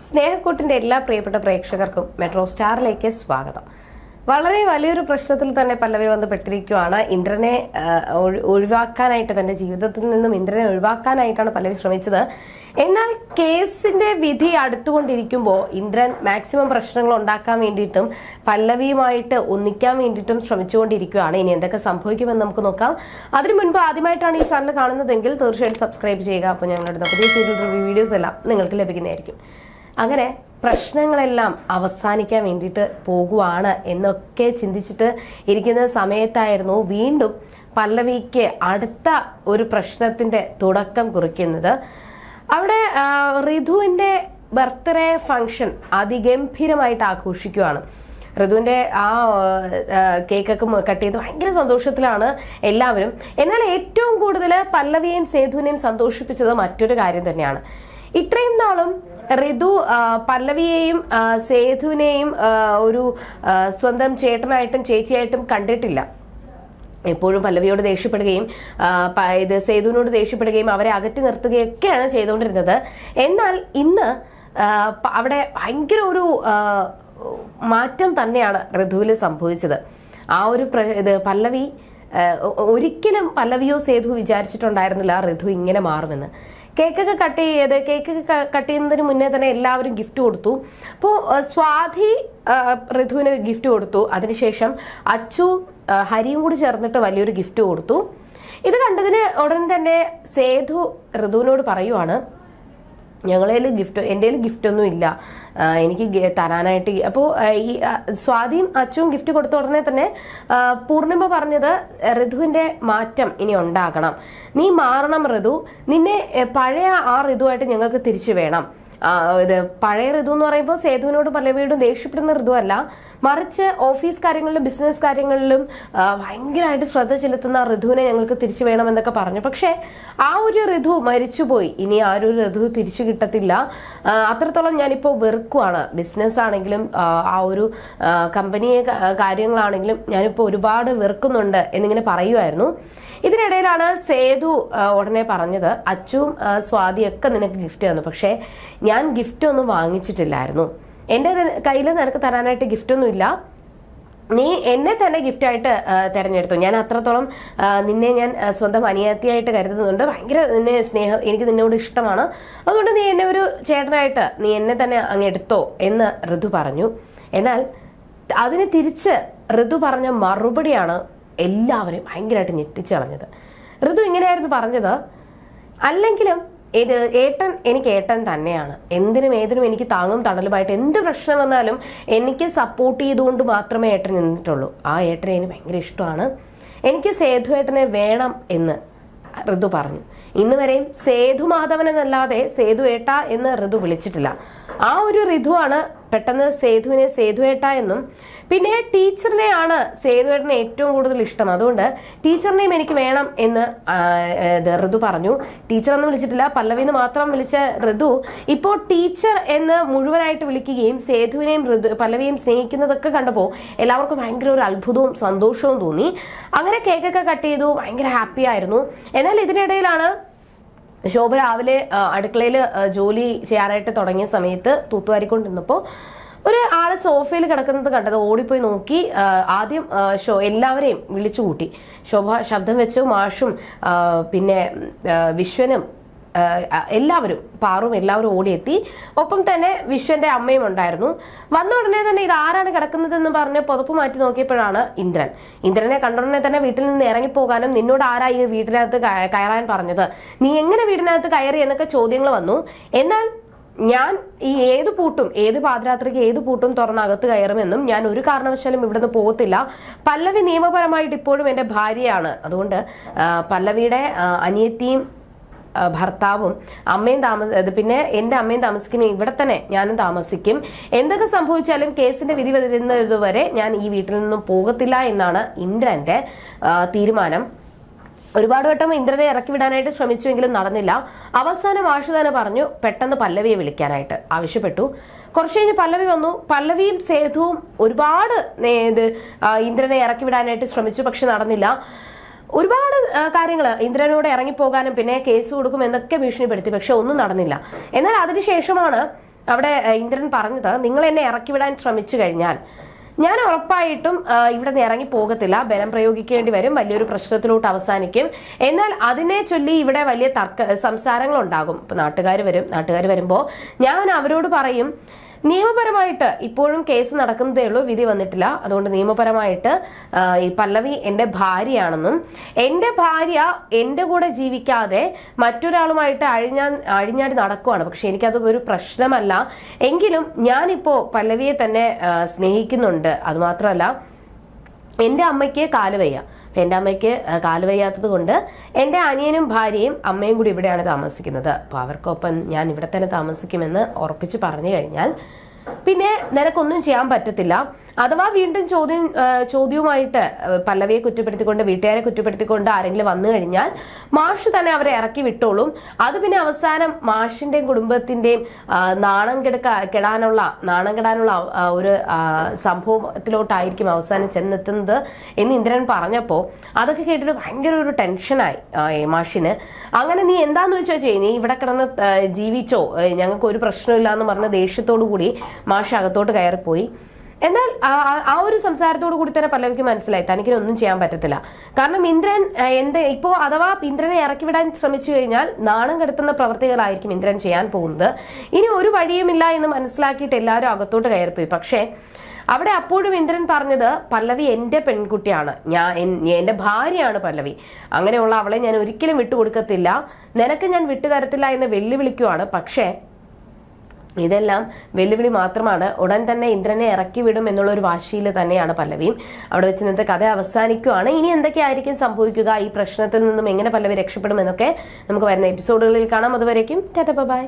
സ്നേഹക്കൂട്ടിന്റെ എല്ലാ പ്രിയപ്പെട്ട പ്രേക്ഷകർക്കും മെട്രോ സ്റ്റാറിലേക്ക് സ്വാഗതം. വളരെ വലിയൊരു പ്രശ്നത്തിൽ തന്നെ പല്ലവി വന്ന് പെട്ടിരിക്കുകയാണ്. ഇന്ദ്രനെ ഒഴിവാക്കാനായിട്ട്, തന്റെ ജീവിതത്തിൽ നിന്നും ഇന്ദ്രനെ ഒഴിവാക്കാനായിട്ടാണ് പല്ലവി ശ്രമിച്ചത്. എന്നാൽ കേസിന്റെ വിധി അടുത്തുകൊണ്ടിരിക്കുമ്പോൾ ഇന്ദ്രൻ മാക്സിമം പ്രശ്നങ്ങൾ ഉണ്ടാക്കാൻ വേണ്ടിയിട്ടും പല്ലവിയുമായിട്ട് ഒന്നിക്കാൻ വേണ്ടിയിട്ടും ശ്രമിച്ചുകൊണ്ടിരിക്കുകയാണ്. ഇനി എന്തൊക്കെ സംഭവിക്കുമെന്ന് നമുക്ക് നോക്കാം. അതിനു മുൻപ് ആദ്യമായിട്ടാണ് ഈ ചാനൽ കാണുന്നതെങ്കിൽ തീർച്ചയായിട്ടും സബ്സ്ക്രൈബ് ചെയ്യുക. അപ്പോൾ ഞങ്ങളുടെ പുതിയ സീരിയൽ റിവ്യൂ വീഡിയോസ് എല്ലാം നിങ്ങൾക്ക് ലഭിക്കുന്നതായിരിക്കും. അങ്ങനെ പ്രശ്നങ്ങളെല്ലാം അവസാനിക്കാൻ വേണ്ടിയിട്ട് പോകുവാണ് എന്നൊക്കെ ചിന്തിച്ചിട്ട് ഇരിക്കുന്ന സമയത്തായിരുന്നു വീണ്ടും പല്ലവിക്ക് അടുത്ത ഒരു പ്രശ്നത്തിന്റെ തുടക്കം കുറിക്കുന്നത്. അവിടെ ഋതുവിന്റെ ബർത്ത്ഡേ ഫംഗ്ഷൻ അതിഗംഭീരമായിട്ട് ആഘോഷിക്കുകയാണ്. ഋതുവിന്റെ ആ കേക്കൊക്കെ കട്ട് ചെയ്ത് ഭയങ്കര സന്തോഷത്തിലാണ് എല്ലാവരും. എന്നാൽ ഏറ്റവും കൂടുതൽ പല്ലവിയെയും സേതുവിനെയും സന്തോഷിപ്പിച്ചത് മറ്റൊരു കാര്യം തന്നെയാണ്. ഇത്രയും നാളും ഋതു പല്ലവിയെയും സേതുവിനെയും ഒരു സ്വന്തം ചേട്ടനായിട്ടും ചേച്ചിയായിട്ടും കണ്ടിട്ടില്ല. എപ്പോഴും പല്ലവിയോട് ദേഷ്യപ്പെടുകയും സേതുവിനോട് ദേഷ്യപ്പെടുകയും അവരെ അകറ്റി നിർത്തുകയൊക്കെയാണ് ചെയ്തുകൊണ്ടിരുന്നത്. എന്നാൽ ഇന്ന് അവിടെ ഭയങ്കര ഒരു മാറ്റം തന്നെയാണ് ഋതുവിൽ സംഭവിച്ചത്. ആ ഒരു പല്ലവി ഒരിക്കലും പല്ലവിയോ സേതു വിചാരിച്ചിട്ടുണ്ടായിരുന്നില്ല ഋതു ഇങ്ങനെ മാറുമെന്ന്. കേക്കൊക്കെ കട്ട് ചെയ്യുന്നതിന് മുന്നേ തന്നെ എല്ലാവരും ഗിഫ്റ്റ് കൊടുത്തു. അപ്പോൾ സ്വാതി ഋതുവിന് ഗിഫ്റ്റ് കൊടുത്തു. അതിനുശേഷം അച്ചു ഹരിയും കൂടി ചേർന്നിട്ട് വലിയൊരു ഗിഫ്റ്റ് കൊടുത്തു. ഇത് കണ്ടതിന് ഉടൻ തന്നെ സേതു ഋതുവിനോട് പറയുവാണ്, ഞങ്ങളേൽ ഗിഫ്റ്റ്, എൻ്റെ കയ്യിൽ ഗിഫ്റ്റ് ഒന്നും ഇല്ല, എനിക്ക് തരാനായിട്ട്. അപ്പോൾ ഈ സ്വാതിയും അച്ചുവും ഗിഫ്റ്റ് കൊടുത്ത ഉടനെ തന്നെ പൂർണിമ പറഞ്ഞത്, ഋതുവിന്റെ മാറ്റം ഇനി ഉണ്ടാകണം, നീ മാറണം ഋതു, നിന്നെ പഴയ ആ ഋതുവായിട്ട് ഞങ്ങൾക്ക് തിരിച്ചു വേണം. ഇത് പഴയ ഋതു എന്ന് പറയുമ്പോൾ സേതുവിനോട് പല്ലവിയോടും ദേഷ്യപ്പെടുന്ന ഋതു അല്ല, മറിച്ച് ഓഫീസ് കാര്യങ്ങളിലും ബിസിനസ് കാര്യങ്ങളിലും ഭയങ്കരമായിട്ട് ശ്രദ്ധ ചെലുത്തുന്ന ഋതുവിനെ ഞങ്ങൾക്ക് തിരിച്ചു വേണമെന്നൊക്കെ പറഞ്ഞു. പക്ഷെ ആ ഒരു ഋതു മരിച്ചുപോയി, ഇനി ആ ഒരു ഋതു തിരിച്ചു കിട്ടത്തില്ല. അത്രത്തോളം ഞാനിപ്പോൾ വെറുക്കുവാണ്. ബിസിനസ് ആണെങ്കിലും ആ ഒരു കമ്പനിയെ കാര്യങ്ങളാണെങ്കിലും ഞാനിപ്പോൾ ഒരുപാട് വെറുക്കുന്നുണ്ട് എന്നിങ്ങനെ പറയുമായിരുന്നു. ഇതിനിടയിലാണ് സേതു ഉടനെ പറഞ്ഞത്, അച്ചുവും സ്വാതിയൊക്കെ നിനക്ക് ഗിഫ്റ്റ് തന്നു, പക്ഷേ ഞാൻ ഗിഫ്റ്റ് ഒന്നും വാങ്ങിച്ചിട്ടില്ലായിരുന്നു, എൻ്റെ കയ്യിൽ നിനക്ക് തരാനായിട്ട് ഗിഫ്റ്റൊന്നും ഇല്ല, നീ എന്നെ തന്നെ ഗിഫ്റ്റായിട്ട് തിരഞ്ഞെടുത്തു. ഞാൻ അത്രത്തോളം നിന്നെ ഞാൻ സ്വന്തം അനിയത്തിയായിട്ട് കരുതുന്നുണ്ട്, ഭയങ്കര നിന്നെ എനിക്ക് നിന്നോട് ഇഷ്ടമാണ്, അതുകൊണ്ട് നീ എന്നെ ഒരു ചേട്ടനായിട്ട് നീ എന്നെ തന്നെ അങ്ങ് എടുത്തോ എന്ന് ഋതു പറഞ്ഞു. എന്നാൽ അതിന് തിരിച്ച് ഋതു പറഞ്ഞ മറുപടിയാണ് എല്ലാവരെയും ഭയങ്കരമായിട്ട് ഞെട്ടിച്ചു കളഞ്ഞത്. ഋതു ഇങ്ങനെയായിരുന്നു പറഞ്ഞത്, അല്ലെങ്കിലും ഇത് ഏട്ടൻ എനിക്ക് ഏട്ടൻ തന്നെയാണ്, എന്തിനും ഏതിനും എനിക്ക് താങ്ങും തണലുമായിട്ട്, എന്ത് പ്രശ്നം വന്നാലും എനിക്ക് സപ്പോർട്ട് ചെയ്തുകൊണ്ട് മാത്രമേ ഏട്ടൻ നിന്നിട്ടുള്ളൂ. ആ ഏട്ടനെ എനിക്ക് ഭയങ്കര ഇഷ്ടമാണ്, എനിക്ക് സേതു ഏട്ടനെ വേണം എന്ന് ഋതു പറഞ്ഞു. ഇന്ന് വരെയും സേതു മാധവൻ എന്നല്ലാതെ സേതു ഏട്ട എന്ന് ഋതു വിളിച്ചിട്ടില്ല. ആ ഒരു ഋതുവാണ് പെട്ടെന്ന് സേതുവിനെ സേതു ഏട്ട എന്നും, പിന്നെ ടീച്ചറിനെയാണ് സേതുവേട്ടനെ ഏറ്റവും കൂടുതൽ ഇഷ്ടം, അതുകൊണ്ട് ടീച്ചറിനെയും എനിക്ക് വേണം എന്ന് ഋതു പറഞ്ഞു. ടീച്ചറൊന്നും വിളിച്ചിട്ടില്ല, പല്ലവിന്ന് മാത്രം വിളിച്ച ഋതു ഇപ്പോൾ ടീച്ചർ എന്ന് മുഴുവനായിട്ട് വിളിക്കുകയും സേതുവിനെയും പല്ലവിയെയും സ്നേഹിക്കുന്നതൊക്കെ കണ്ടപ്പോൾ എല്ലാവർക്കും ഭയങ്കര ഒരു അത്ഭുതവും സന്തോഷവും തോന്നി. അങ്ങനെ കേക്കൊക്കെ കട്ട് ചെയ്തു, ഭയങ്കര ഹാപ്പി ആയിരുന്നു. എന്നാൽ ഇതിനിടയിലാണ് ശോഭ രാവിലെ അടുക്കളയിൽ ജോലി ചെയ്യാനായിട്ട് തുടങ്ങിയ സമയത്ത് തൂത്തുവാരിക്കൊണ്ടിരുന്നപ്പോൾ ഒരു ആള് സോഫയിൽ കിടക്കുന്നത് കണ്ടത്. ഓടിപ്പോയി നോക്കി. ആദ്യം എല്ലാവരെയും വിളിച്ചു കൂട്ടി. ശോഭ ശബ്ദം വെച്ചു. മാഷും പിന്നെ വിശ്വനും എല്ലാവരും, പാറും എല്ലാവരും ഓടിയെത്തി. ഒപ്പം തന്നെ വിശ്വന്റെ അമ്മയും ഉണ്ടായിരുന്നു. വന്ന ഉടനെ തന്നെ ഇത് ആരാണ് കിടക്കുന്നതെന്ന് പറഞ്ഞ് പുതപ്പ് മാറ്റി നോക്കിയപ്പോഴാണ് ഇന്ദ്രനെ കണ്ട ഉടനെ തന്നെ വീട്ടിൽ നിന്ന് ഇറങ്ങിപ്പോകാനും, നിന്നോട് ആരാ ഈ വീട്ടിനകത്ത് കയറാൻ പറഞ്ഞത്, നീ എങ്ങനെ വീടിനകത്ത് കയറി എന്നൊക്കെ ചോദ്യങ്ങൾ വന്നു. എന്നാൽ ഞാൻ ഈ ഏത് പാതിരാത്രിക്ക് ഏത് പൂട്ടും തുറന്നകത്ത് കയറുമെന്നും ഞാൻ ഒരു കാരണവശാലും ഇവിടുന്ന് പോകത്തില്ല, പല്ലവി നിയമപരമായിട്ട് ഇപ്പോഴും എൻ്റെ ഭാര്യയാണ്, അതുകൊണ്ട് പല്ലവിയുടെ അനിയത്തിയും ഭർത്താവും അമ്മയും പിന്നെ എൻ്റെ അമ്മയും താമസിക്കുന്ന ഇവിടെ തന്നെ ഞാനും താമസിക്കും, എന്തൊക്കെ സംഭവിച്ചാലും കേസിന്റെ വിധി വരുന്നതുവരെ ഞാൻ ഈ വീട്ടിൽ നിന്നും പോകത്തില്ല എന്നാണ് ഇന്ദ്രന്റെ തീരുമാനം. ഒരുപാട് വട്ടം ഇന്ദ്രനെ ഇറക്കി വിടാനായിട്ട് ശ്രമിച്ചുവെങ്കിലും നടന്നില്ല. അവസാനം ആഷു തന്നെ പറഞ്ഞു പെട്ടെന്ന് പല്ലവിയെ വിളിക്കാനായിട്ട് ആവശ്യപ്പെട്ടു. കുറച്ച് കഴിഞ്ഞ് പല്ലവി വന്നു. പല്ലവിയും സേതുവും ഒരുപാട് ഇന്ദ്രനെ ഇറക്കി വിടാനായിട്ട് ശ്രമിച്ചു, പക്ഷെ നടന്നില്ല. ഒരുപാട് കാര്യങ്ങൾ ഇന്ദ്രനോട് ഇറങ്ങിപ്പോകാനും പിന്നെ കേസ് കൊടുക്കും എന്നൊക്കെ ഭീഷണിപ്പെടുത്തി, പക്ഷെ ഒന്നും നടന്നില്ല. എന്നാൽ അതിനുശേഷമാണ് അവിടെ ഇന്ദ്രൻ പറഞ്ഞത്, നിങ്ങൾ എന്നെ ഇറക്കി വിടാൻ ശ്രമിച്ചു കഴിഞ്ഞാൽ ഞാൻ ഉറപ്പായിട്ടും ഇവിടെ നിന്ന് ഇറങ്ങി പോകത്തില്ല, ബലം പ്രയോഗിക്കേണ്ടി വരും, വലിയൊരു പ്രശ്നത്തിലോട്ട് അവസാനിക്കും. എന്നാൽ അതിനെ ചൊല്ലി ഇവിടെ വലിയ സംസാരങ്ങൾ ഉണ്ടാകും. ഇപ്പൊ നാട്ടുകാർ വരുമ്പോൾ ഞാൻ അവരോട് പറയും, നിയമപരമായിട്ട് ഇപ്പോഴും കേസ് നടക്കുന്നതേ ഉള്ളൂ, വിധി വന്നിട്ടില്ല. അതുകൊണ്ട് നിയമപരമായിട്ട് ഈ പല്ലവി എൻ്റെ ഭാര്യയാണെന്നും എൻ്റെ ഭാര്യ എൻ്റെ കൂടെ ജീവിക്കാതെ മറ്റൊരാളുമായിട്ട് അഴിഞ്ഞാടി നടക്കുവാണ്. പക്ഷെ എനിക്കത് ഒരു പ്രശ്നമല്ല. എങ്കിലും ഞാനിപ്പോൾ പല്ലവിയെ തന്നെ സ്നേഹിക്കുന്നുണ്ട്. അതുമാത്രമല്ല, എൻ്റെ അമ്മയ്ക്ക് കാലുവയ്യ. എൻ്റെ അമ്മയ്ക്ക് കാലുവയ്യാത്തത് കൊണ്ട് എൻ്റെ അനിയനും ഭാര്യയും അമ്മയും കൂടി ഇവിടെയാണ് താമസിക്കുന്നത്. അപ്പോൾ അവർക്കൊപ്പം ഞാൻ ഇവിടെ തന്നെ താമസിക്കുമെന്ന് ഉറപ്പിച്ച് പറഞ്ഞു കഴിഞ്ഞാൽ പിന്നെ നിനക്കൊന്നും ചെയ്യാൻ പറ്റത്തില്ല. അഥവാ വീണ്ടും ചോദ്യവുമായിട്ട് പല്ലവിയെ കുറ്റപ്പെടുത്തിക്കൊണ്ട്, വീട്ടുകാരെ കുറ്റപ്പെടുത്തിക്കൊണ്ട് ആരെങ്കിലും വന്നു കഴിഞ്ഞാൽ മാഷ് തന്നെ അവരെ ഇറക്കി വിട്ടോളും. അത് പിന്നെ അവസാനം മാഷിന്റെയും കുടുംബത്തിന്റെയും നാണം കെടാനുള്ള ഒരു സംഭവത്തിലോട്ടായിരിക്കും അവസാനം ചെന്നെത്തുന്നത് എന്ന് ഇന്ദ്രൻ പറഞ്ഞപ്പോൾ അതൊക്കെ കേട്ടിട്ട് ഭയങ്കര ഒരു ടെൻഷനായി മാഷിന്. അങ്ങനെ നീ എന്താന്ന് വെച്ചാൽ ചെയ്യും, നീ ഇവിടെ കിടന്ന് ജീവിച്ചോ, ഞങ്ങൾക്ക് ഒരു പ്രശ്നമില്ല എന്ന് പറഞ്ഞ ദേഷ്യത്തോടു കൂടി മാഷ് അകത്തോട്ട് കയറിപ്പോയി. എന്നാൽ ആ ഒരു സംസാരത്തോടു കൂടി തന്നെ പല്ലവിക്ക് മനസ്സിലായി തനിക്കൊന്നും ചെയ്യാൻ പറ്റത്തില്ല. കാരണം ഇന്ദ്രൻ ഇപ്പോ അഥവാ ഇന്ദ്രനെ ഇറക്കി വിടാൻ ശ്രമിച്ചു കഴിഞ്ഞാൽ നാണം കെടുത്തുന്ന പ്രവർത്തികളായിരിക്കും ഇന്ദ്രൻ ചെയ്യാൻ പോകുന്നത്. ഇനി ഒരു വഴിയുമില്ല എന്ന് മനസ്സിലാക്കിയിട്ട് എല്ലാവരും അകത്തോട്ട് കയറിപ്പോയി. പക്ഷേ അവിടെ അപ്പോഴും ഇന്ദ്രൻ പറഞ്ഞത്, പല്ലവി എൻ്റെ പെൺകുട്ടിയാണ്, എൻ്റെ ഭാര്യയാണ് പല്ലവി, അങ്ങനെയുള്ള അവളെ ഞാൻ ഒരിക്കലും വിട്ടുകൊടുക്കത്തില്ല, നിനക്ക് ഞാൻ വിട്ടുതരത്തില്ല എന്ന് വെല്ലുവിളിക്കുവാണ്. പക്ഷേ ഇതെല്ലാം വെല്ലുവിളി മാത്രമാണ്. ഉടൻ തന്നെ ഇന്ദ്രനെ ഇറക്കി വിടും എന്നുള്ള ഒരു വാശിയിൽ തന്നെയാണ് പല്ലവിയും. അവിടെ വെച്ച് ഇന്നത്തെ കഥ അവസാനിക്കുകയാണ്. ഇനി എന്തൊക്കെയായിരിക്കും സംഭവിക്കുക, ഈ പ്രശ്നത്തിൽ നിന്നും എങ്ങനെ പല്ലവി രക്ഷപ്പെടും എന്നൊക്കെ നമുക്ക് വരുന്ന എപ്പിസോഡുകളിൽ കാണാം. അതുവരേക്കും ടാറ്റാ ബൈ.